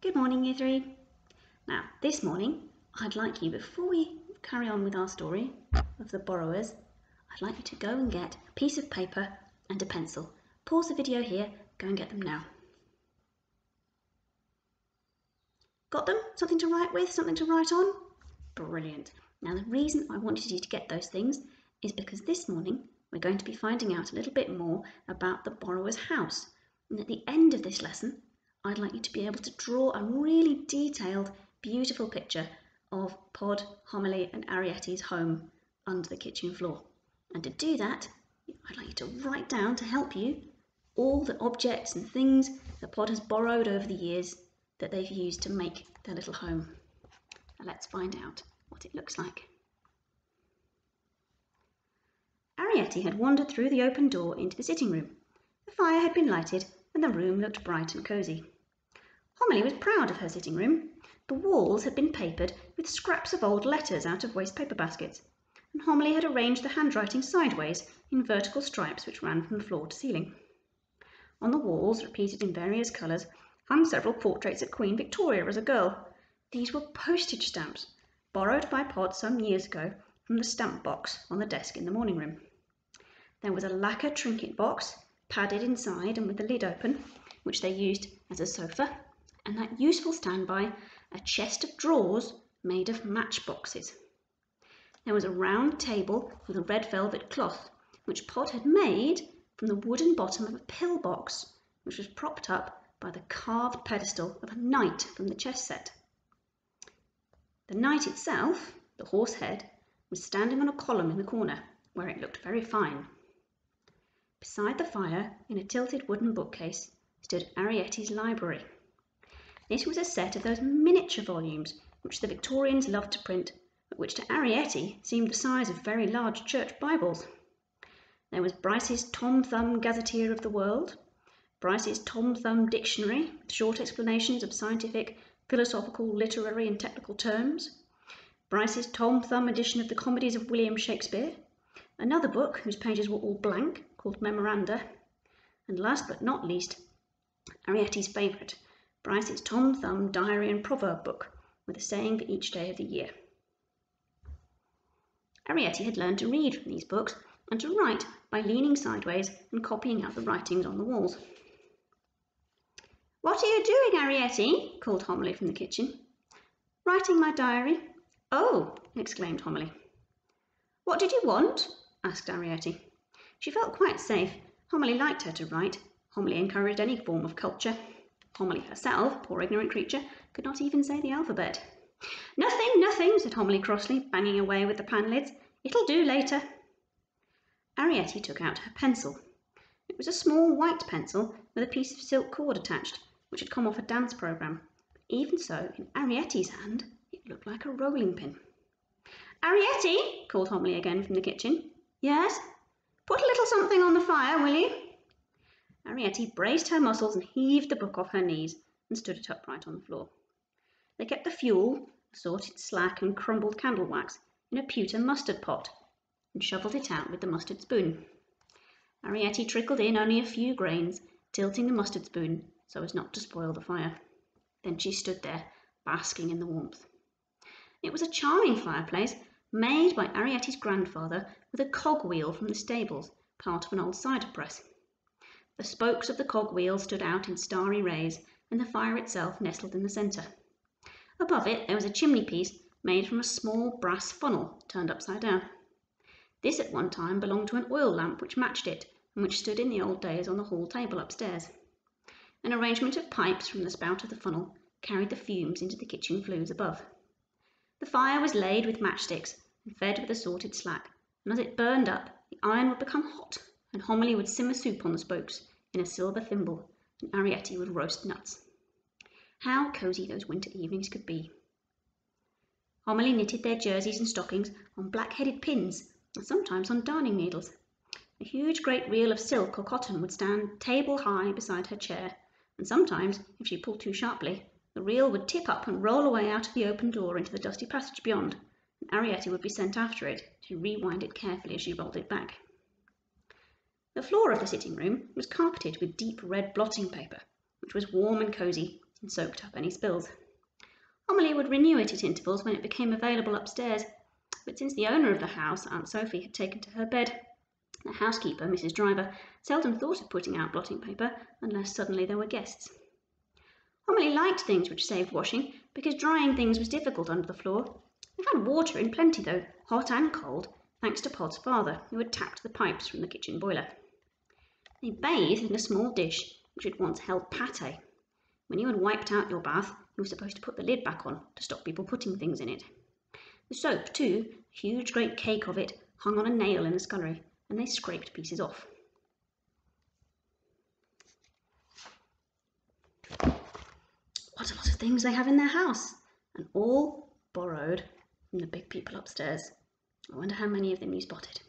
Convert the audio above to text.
Good morning, Year 3. Now, this morning, I'd like you, before we carry on with our story of the borrowers, I'd like you to go and get a piece of paper and a pencil. Pause the video here, go and get them now. Got them? Something to write with? Something to write on? Brilliant. Now, the reason I wanted you to get those things is because this morning we're going to be finding out a little bit more about the borrower's house. And at the end of this lesson, I'd like you to be able to draw a really detailed, beautiful picture of Pod, Homily and Arietti's home under the kitchen floor. And to do that, I'd like you to write down, to help you, all the objects and things that Pod has borrowed over the years that they've used to make their little home. Now let's find out what it looks like. Arietti had wandered through the open door into the sitting room. The fire had been lighted and the room looked bright and cosy. Homily was proud of her sitting room. The walls had been papered with scraps of old letters out of waste paper baskets, and Homily had arranged the handwriting sideways in vertical stripes which ran from the floor to ceiling. On the walls, repeated in various colours, hung several portraits of Queen Victoria as a girl. These were postage stamps, borrowed by Pod some years ago from the stamp box on the desk in the morning room. There was a lacquer trinket box, padded inside and with the lid open, which they used as a sofa, and that useful standby, a chest of drawers made of matchboxes. There was a round table with a red velvet cloth, which Pod had made from the wooden bottom of a pillbox, which was propped up by the carved pedestal of a knight from the chess set. The knight itself, the horse head, was standing on a column in the corner, where it looked very fine. Beside the fire, in a tilted wooden bookcase, stood Arietti's library. This was a set of those miniature volumes which the Victorians loved to print, but which to Arietti seemed the size of very large church Bibles. There was Bryce's Tom Thumb Gazetteer of the World, Bryce's Tom Thumb Dictionary, with short explanations of scientific, philosophical, literary and technical terms, Bryce's Tom Thumb edition of the Comedies of William Shakespeare, another book whose pages were all blank, called Memoranda, and last but not least, Arietti's favourite, Bryce's Tom Thumb Diary and Proverb book, with a saying for each day of the year. Arietti had learned to read from these books and to write by leaning sideways and copying out the writings on the walls. "What are you doing, Arietti?" called Homily from the kitchen. "Writing my diary." "Oh!" exclaimed Homily. "What did you want?" asked Arietti. She felt quite safe. Homily liked her to write. Homily encouraged any form of culture. Homily herself, poor ignorant creature, could not even say the alphabet. "Nothing, nothing," said Homily crossly, banging away with the pan lids. "It'll do later." Arietti took out her pencil. It was a small white pencil with a piece of silk cord attached, which had come off a dance programme. Even so, in Arietti's hand, it looked like a rolling pin. "Arietti," called Homily again from the kitchen. "Yes?" "Put a little something on the fire, will you?" Arietti braced her muscles and heaved the book off her knees and stood it upright on the floor. They kept the fuel, assorted slack and crumbled candle wax, in a pewter mustard pot and shovelled it out with the mustard spoon. Arietti trickled in only a few grains, tilting the mustard spoon so as not to spoil the fire. Then she stood there, basking in the warmth. It was a charming fireplace, made by Arietti's grandfather with a cogwheel from the stables, part of an old cider press. The spokes of the cogwheel stood out in starry rays, and the fire itself nestled in the centre. Above it there was a chimney piece made from a small brass funnel turned upside down. This at one time belonged to an oil lamp which matched it, and which stood in the old days on the hall table upstairs. An arrangement of pipes from the spout of the funnel carried the fumes into the kitchen flues above. The fire was laid with matchsticks and fed with assorted slack, and as it burned up, the iron would become hot, and Homily would simmer soup on the spokes in a silver thimble, and Arietti would roast nuts. How cosy those winter evenings could be. Homily knitted their jerseys and stockings on black-headed pins, and sometimes on darning needles. A huge great reel of silk or cotton would stand table-high beside her chair, and sometimes, if she pulled too sharply, the reel would tip up and roll away out of the open door into the dusty passage beyond, and Arietti would be sent after it to rewind it carefully as she rolled it back. The floor of the sitting room was carpeted with deep red blotting paper, which was warm and cosy, and soaked up any spills. Homily would renew it at intervals when it became available upstairs, but since the owner of the house, Aunt Sophie, had taken to her bed, the housekeeper, Mrs. Driver, seldom thought of putting out blotting paper unless suddenly there were guests. Homily liked things which saved washing, because drying things was difficult under the floor. They had water in plenty, though, hot and cold, thanks to Pod's father, who had tapped the pipes from the kitchen boiler. They bathed in a small dish which had once held pâté. When you had wiped out your bath, you were supposed to put the lid back on to stop people putting things in it. The soap, too, a huge great cake of it, hung on a nail in the scullery, and they scraped pieces off. What a lot of things they have in their house, and all borrowed from the big people upstairs. I wonder how many of them you spotted.